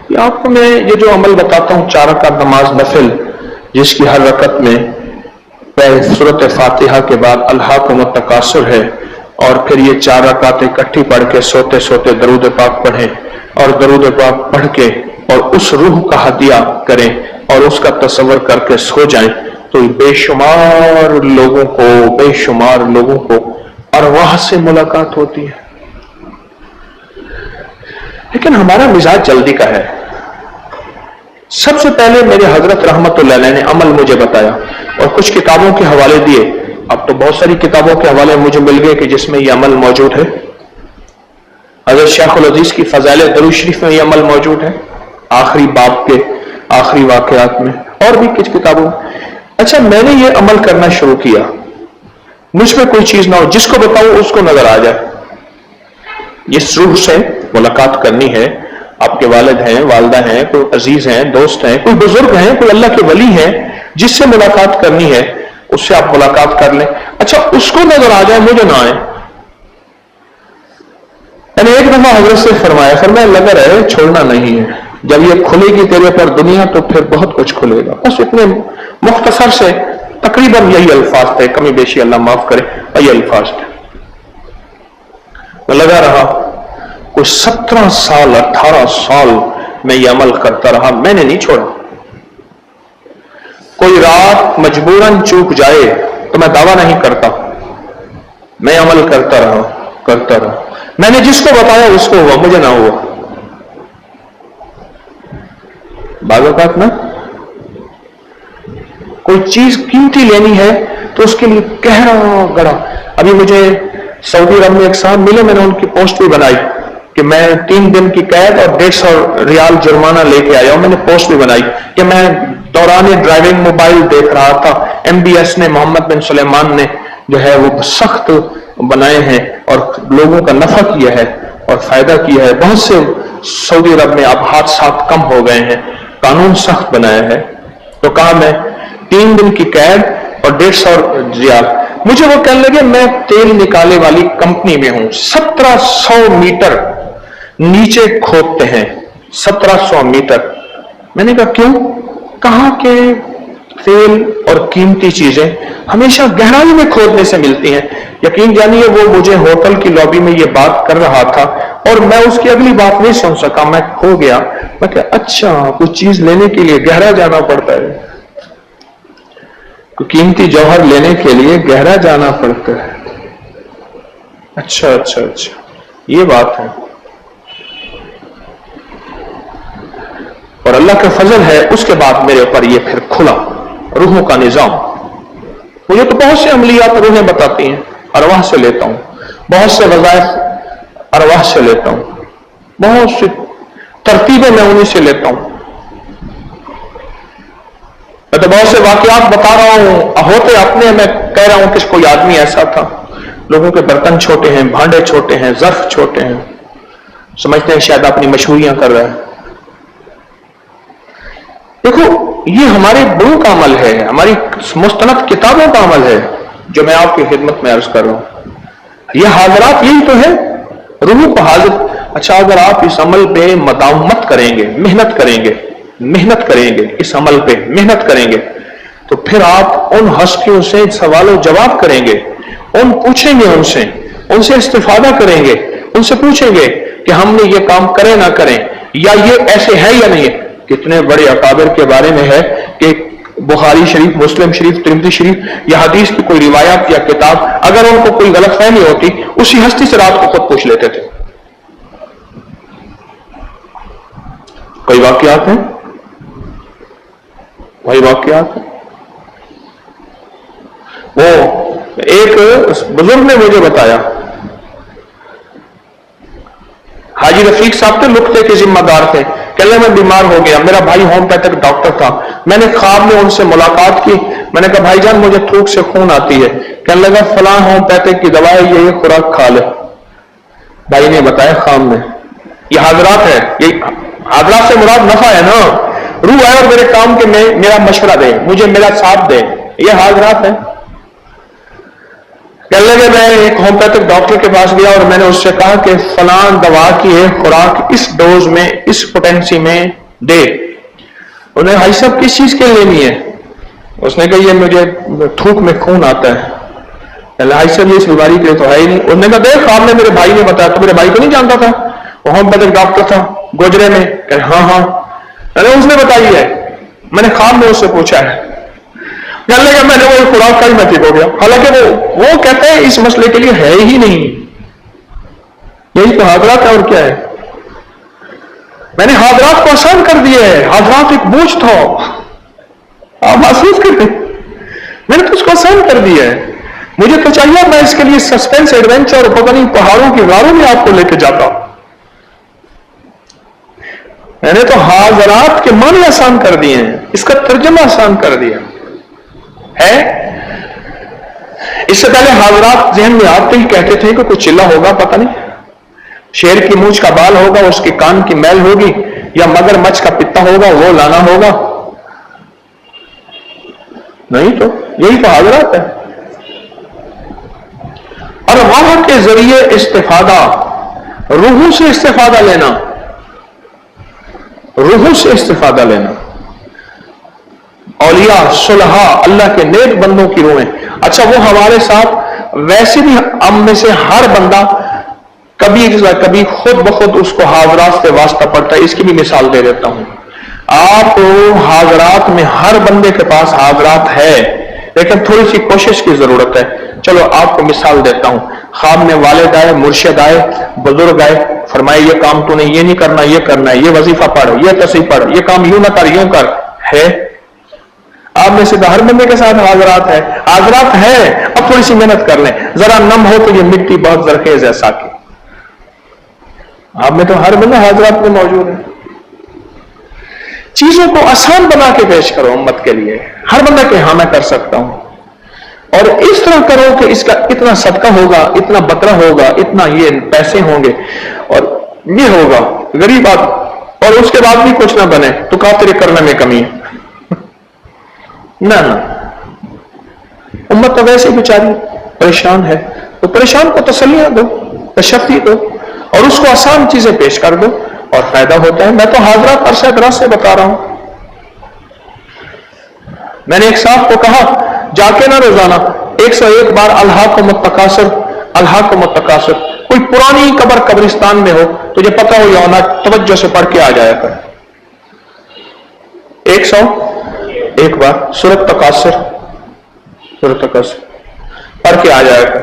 یہ آپ کو میں یہ جو عمل بتاتا ہوں 4 رکعت نماز نفل، جس کی ہر رکعت میں سورۃ فاتحہ کے بعد الہاکم التکاثر ہے، اور پھر یہ 4 رکعتیں اکٹھی پڑھ کے سوتے سوتے درود پاک پڑھیں، اور درود پاک پڑھ کے اور اس روح کا ہدیہ کریں اور اس کا تصور کر کے سو جائیں، تو بے شمار لوگوں کو ارواح سے ملاقات ہوتی ہے۔ لیکن ہمارا مزاج جلدی کا ہے۔ سب سے پہلے میرے حضرت رحمت اللہ علیہ نے عمل مجھے بتایا اور کچھ کتابوں کے حوالے دیے۔ اب تو بہت ساری کتابوں کے حوالے مجھے مل گئے کہ جس میں یہ عمل موجود ہے۔ حضرت شیخ الحدیث کی فضائل درود شریف میں یہ عمل موجود ہے، آخری باب کے آخری واقعات میں، اور بھی کچھ کتابوں۔ اچھا، میں نے یہ عمل کرنا شروع کیا، مجھ میں کوئی چیز نہ ہو، جس کو بتاؤں اس کو نظر آ جائے۔ اس روح سے ملاقات کرنی ہے، آپ کے والد ہیں، والدہ ہیں، کوئی عزیز ہیں، دوست ہیں، کوئی بزرگ ہیں، کوئی اللہ کے ولی ہیں، جس سے ملاقات کرنی ہے اس سے آپ ملاقات کر لیں۔ اچھا، اس کو نظر آ جائے، مجھے نہ آئے۔ میں نے ایک دفعہ حضرت سے فرمایا لگا رہے، چھوڑنا نہیں ہے، جب یہ کھلے گی تیرے پر دنیا تو پھر بہت کچھ کھلے گا۔ بس اتنے مختصر سے تقریباً یہی الفاظ تھے، کمی بیشی اللہ معاف کرے، یہی الفاظ تھے۔ میں لگا رہا، کوئی 17 سال 18 سال میں یہ عمل کرتا رہا، میں نے نہیں چھوڑا۔ کوئی رات مجبوراً چوک جائے تو میں دعویٰ نہیں کرتا، میں عمل کرتا رہا۔ میں نے جس کو بتایا اس کو ہوا، مجھے نہ ہوا۔ بعض اوقات نا کوئی چیز قیمتی لینی ہے تو اس کے لیے گہرا گڑا۔ ابھی مجھے سعودی عرب میں ایک صاحب ملے، میں نے ان کی پوسٹ بھی بنائی کہ میں 3 دن کی قید اور 150 ریال جرمانہ لے کے آیا ہوں۔ میں نے پوسٹ بھی بنائی کہ میں دوران ڈرائیونگ موبائل دیکھ رہا تھا، MBS نے، محمد بن سلیمان نے جو ہے وہ سخت بنائے ہیں اور لوگوں کا نفع کیا ہے اور فائدہ کیا ہے۔ بہت سے سعودی عرب میں اب حادثات کم ہو گئے ہیں، قانون سخت بنایا ہے۔ تو کہا میں 3 دن کی قید اور 150 ریال۔ مجھے وہ کہنے لگے میں تیل نکالے والی کمپنی میں ہوں، 1700 میٹر نیچے کھودتے ہیں، 1700 میٹر۔ میں نے کہا کیوں؟ کہا کہ تیل اور قیمتی چیزیں ہمیشہ گہرائی میں کھودنے سے ملتی ہیں۔ یقین جانیے وہ مجھے ہوٹل کی لابی میں یہ بات کر رہا تھا اور میں اس کی اگلی بات نہیں سن سکا، میں کھو گیا۔ میں کہا اچھا، کوئی چیز لینے کے لیے گہرا جانا پڑتا ہے، کوئی قیمتی جوہر لینے کے لیے گہرا جانا پڑتا ہے۔ اچھا، یہ بات ہے۔ اور اللہ کا فضل ہے، اس کے بعد میرے اوپر یہ پھر کھلا روحوں کا نظام۔ مجھے تو بہت سے عملیات روحیں بتاتی ہیں، ارواح سے لیتا ہوں، بہت سے وظائف ارواح سے لیتا ہوں، بہت سی ترتیبیں میں انہیں سے لیتا ہوں۔ میں تو بہت سے واقعات بتا رہا ہوں، ہوتے اپنے، میں کہہ رہا ہوں کہ کوئی آدمی ایسا تھا، لوگوں کے برتن چھوٹے ہیں، بھانڈے چھوٹے ہیں، ظرف چھوٹے ہیں، سمجھتے ہیں شاید اپنی مشہوریاں کر رہے ہیں۔ دیکھو، یہ ہمارے بڑوں کا عمل ہے، ہماری مستند کتابوں کا عمل ہے جو میں آپ کی خدمت میں عرض کر رہا ہوں۔ یہ حاضرات یہی تو ہے، روح کو حاضر۔ اچھا، اگر آپ اس عمل پہ مداومت کریں گے، محنت کریں گے، اس عمل پہ محنت کریں گے، تو پھر آپ ان ہستیوں سے سوال و جواب کریں گے، پوچھیں گے ان سے استفادہ کریں گے، ان سے پوچھیں گے کہ ہم نے یہ کام کریں نہ کریں، یا یہ ایسے ہے یا نہیں ہے۔ کتنے بڑے اکابر کے بارے میں ہے کہ بخاری شریف، مسلم شریف، ترمذی شریف یا حدیث کی کوئی روایت یا کتاب، اگر ان کو کوئی غلط فہمی ہوتی اسی ہستی سے رات کو خود پوچھ لیتے تھے۔ کئی واقعات ہیں، وہ ایک بزرگ نے مجھے بتایا، حاجی رفیق صاحب تھے، نقطے کے ذمہ دار تھے، کہنے میں بیمار ہو گیا، میرا بھائی ہومیوپیتھک ڈاکٹر تھا، میں نے خواب میں ان سے ملاقات کی، میں نے کہا بھائی جان مجھے تھوک سے خون آتی ہے، کہنے لگا فلاں ہومیوپیتھک کی دوا ہے، یہ خوراک کھا لے۔ بھائی نے بتایا خواب میں، یہ حاضرات ہے، یہ حاضرات سے مراد نفع ہے نا، روح ہے اور میرے کام کے میں میرا مشورہ دے، مجھے میرا ساتھ دے، یہ حاضرات ہے۔ کہنے لگے میں ایک ہومیوپیتھک ڈاکٹر کے پاس گیا اور میں نے اس سے کہا کہ فلاں دوا کی ایک خوراک اس ڈوز میں اس پوٹینسی میں دے. انہوں نے بھائی صاحب کس چیز کے لینی ہے؟ اس نے کہا یہ مجھے تھوک میں خون آتا ہے. بھائی صاحب یہ اس بیماری کے لیے تو ہے ہی نہیں. انہوں نے کہا دیکھ آپ نے میرے بھائی نے بتایا. تو میرے بھائی کو نہیں جانتا تھا, وہ ہومیوپیتھک ڈاکٹر تھا گوجرے میں. کہ ہاں اس نے بتائی ہے, میں نے خواب میں اس سے پوچھا ہے. کہنے لگا میں نے وہ خوراک کا ہی میں ٹھیک ہو گیا. حالانکہ وہ کہتے ہیں اس مسئلے کے لیے ہے ہی نہیں. یہی تو حاضرات ہے اور کیا ہے. میں نے حاضرات کو آسان کر دیا ہے. حاضرات ایک بوجھ تھا, آپ محسوس کرتے, میں نے تو اس کو آسان کر دیا ہے. مجھے تو چاہیے میں اس کے لیے سسپینس ایڈونچر اور پتہ نہیں پہاڑوں کی غاروں میں آپ کو لے کے جاتا. میں نے تو حاضرات کے معنی آسان کر دیے ہیں, اس کا ترجمہ آسان کر دیا ہے. اس سے پہلے حاضرات ذہن میں آتے ہی کہتے تھے کہ کوئی چلا ہوگا, پتہ نہیں شیر کی مونچھ کا بال ہوگا, اس کے کان کی میل ہوگی, یا مگر مچھ کا پتا ہوگا, وہ لانا ہوگا. نہیں تو یہی تو حاضرات ہے. اور وہاں کے ذریعے استفادہ, روحوں سے استفادہ لینا, روحوں سے استفادہ لینا. اولیاء صلحاء اللہ کے نیک بندوں کی روحیں. اچھا وہ ہمارے ساتھ ویسے بھی ہم میں سے ہر بندہ کبھی خود بخود اس کو حاضرات سے واسطہ پڑتا ہے. اس کی بھی مثال دے دیتا ہوں. آپ حاضرات میں ہر بندے کے پاس حاضرات ہے, لیکن تھوڑی سی کوشش کی ضرورت ہے. چلو آپ کو مثال دیتا ہوں. خواب میں والد آئے, مرشد آئے, بزرگ آئے, فرمائے یہ کام تو نے یہ نہیں کرنا, یہ کرنا ہے, یہ وظیفہ پڑھ, یہ تسبیح پڑھ, یہ کام یوں نہ کر, یوں کر. ہے آپ میں سے ہر بندے کے ساتھ حاضرات ہے. حاضرات ہے, اب تھوڑی سی محنت کر لیں. ذرا نم ہو تو یہ مٹی بہت زرخیز ہے ساکی. آپ میں تو ہر بندہ حاضرات میں موجود ہے. چیزوں کو آسان بنا کے پیش کرو امت کے لیے. ہر بندہ کہ ہاں میں کر سکتا ہوں, اور اس طرح کرو کہ اس کا اتنا صدقہ ہوگا, اتنا بکرا ہوگا, اتنا یہ پیسے ہوں گے, اور یہ ہوگا. غریب بات, اور اس کے بعد بھی کچھ نہ بنے تو کہا تیرے کرنے میں کمی ہے. نہ امت تو ویسے بیچاری پریشان ہے, تو پریشان کو تسلیاں دو, تشفی دو, اور اس کو آسان چیزیں پیش کر دو, اور فائدہ ہوتا ہے. میں تو حاضرات عرصہ دراز سے بتا رہا ہوں. میں نے ایک صاحب کو کہا جا کے نہ روزانہ 101 بار الہاکم التکاثر, الہاکم التکاثر. کوئی پرانی قبرستان میں ہو تجھے پتہ ہو یا نہ, توجہ سے پڑھ کے آ جایا کر. 101 بار سورۃ تکاثر, سورۃ تکاثر پڑھ کے آ جایا کر.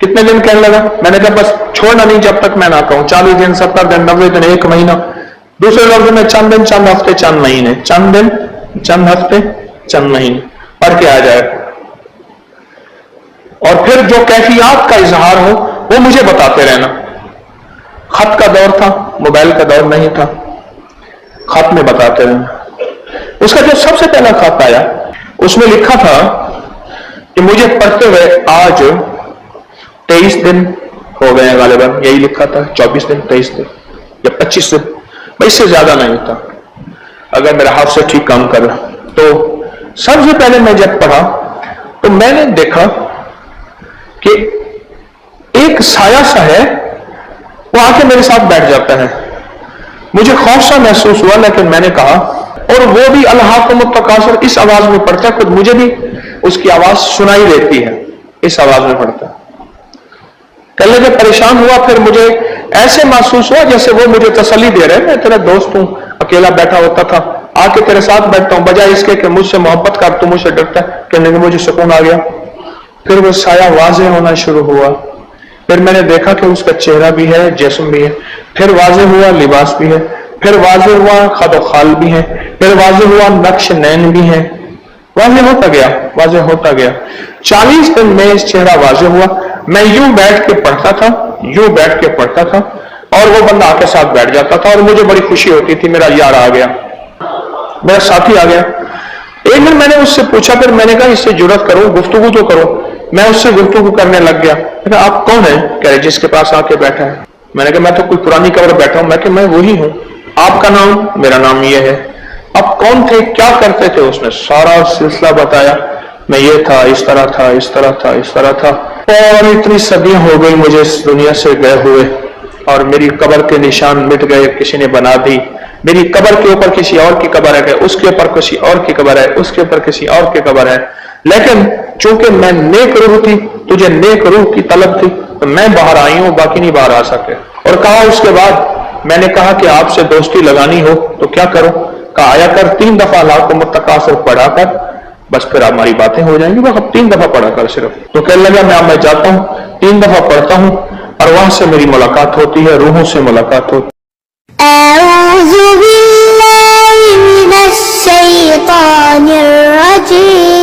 کتنے دن کہنے لگا؟ میں نے کہا بس چھوڑنا نہیں جب تک میں نہ کہوں. 40 دن, 70 دن, 90 دن, 1 مہینہ. دوسرے لفظ میں چند دن, چند ہفتے, چند مہینے, چند دن, چند ہفتے, چند مہینے پڑھ کے آ جائے. اور پھر جو کیفیات کا اظہار ہو وہ مجھے بتاتے رہنا. خط کا دور تھا, موبائل کا دور نہیں تھا. خط میں بتاتے رہنا. اس کا جو سب سے پہلا خط آیا اس میں لکھا تھا کہ مجھے پڑھتے ہوئے آج 23 دن ہو گئے ہیں غالباً, یہی لکھا تھا. 24 دن, 23 دن یا 25 دن, اس سے زیادہ نہیں تھا اگر میرا ہاتھ سے ٹھیک کام کر رہا. تو سب سے پہلے میں جب پڑھا تو میں نے دیکھا کہ ایک سایہ سا ہے, وہ آ کے میرے ساتھ بیٹھ جاتا ہے. مجھے خوف سا محسوس ہوا, لیکن میں نے کہا, اور وہ بھی الہاکم التکاثر اس آواز میں پڑھتا ہے, خود مجھے بھی اس کی آواز سنائی دیتی ہے, اس آواز میں پڑھتا ہے. کہنے لگے پریشان ہوا, پھر مجھے ایسے محسوس ہوا جیسے وہ مجھے تسلی دے رہے, میں تیرا دوست ہوں, اکیلا بیٹھا ہوتا تھا, آ کے تیرے ساتھ بیٹھتا ہوں, بجائے اس کے کہ مجھ سے محبت کر, تو مجھ سے ڈرتا ہے. کہنے لگے مجھے سکون آ گیا. پھر وہ سایہ واضح ہونا شروع ہوا. پھر میں نے دیکھا کہ اس کا چہرہ بھی ہے, جسم بھی ہے. پھر واضح ہوا لباس بھی ہے. پھر واضح ہوا خد و خال بھی ہے. پھر واضح ہوا نقش نین بھی ہے. واضح ہوتا گیا, واضح ہوتا گیا. 40 دن میں اس چہرہ واضح ہوا. میں یوں بیٹھ کے پڑھتا تھا, یوں بیٹھ کے پڑھتا تھا, اور وہ بندہ آ کے ساتھ بیٹھ جاتا تھا, اور مجھے بڑی خوشی ہوتی تھی, میرا یار آ گیا, میرا ساتھی آ گیا. ایک دن میں نے اس سے پوچھا, پھر میں نے کہا اس سے جرات کرو, گفتگو تو کرو. میں اس سے گفتگو کرنے لگ گیا. میں کہا آپ کون ہیں؟ کہہ رہے جس کے پاس آ کے بیٹھا ہے. میں نے کہا میں تو کوئی پرانی قبر بیٹھا ہوں. میں کہ میں وہی ہوں. آپ کا نام؟ میرا نام یہ ہے. آپ کون تھے, کیا کرتے تھے؟ اس نے سارا سلسلہ بتایا. میں یہ تھا، اس طرح تھا، اس طرح تھا، اس طرح تھا، اور اتنی صدیاں ہو گئی مجھے اس دنیا سے گئے ہوئے، اور میری قبر کے نشان مٹ گئے، کسی نے بنا دی، میری قبر کے اوپر کسی اور کی قبر ہے، اس کے اوپر کسی اور کی قبر ہے، اس کے اوپر کسی اور کی قبر ہے، لیکن چونکہ میں نیک روح تھی، تجھے نیک روح کی طلب تھی، تو میں باہر آئی ہوں، باقی نہیں باہر آ سکے۔ اور کہا اس کے بعد میں نے کہا کہ آپ سے دوستی لگانی ہو تو کیا کرو؟ کہا آیا کر 3 دفعہ لا کو متقاصر پڑھا کر، بس پھر ہماری باتیں ہو جائیں گی، وہ اب 3 دفعہ پڑھا کر صرف۔ تو کہنے لگا میں جاتا ہوں 3 دفعہ پڑھتا ہوں، اور وہاں سے میری ملاقات ہوتی ہے، روحوں سے ملاقات ہوتی ہے۔ اعوذ باللہ من الشیطان الرجیم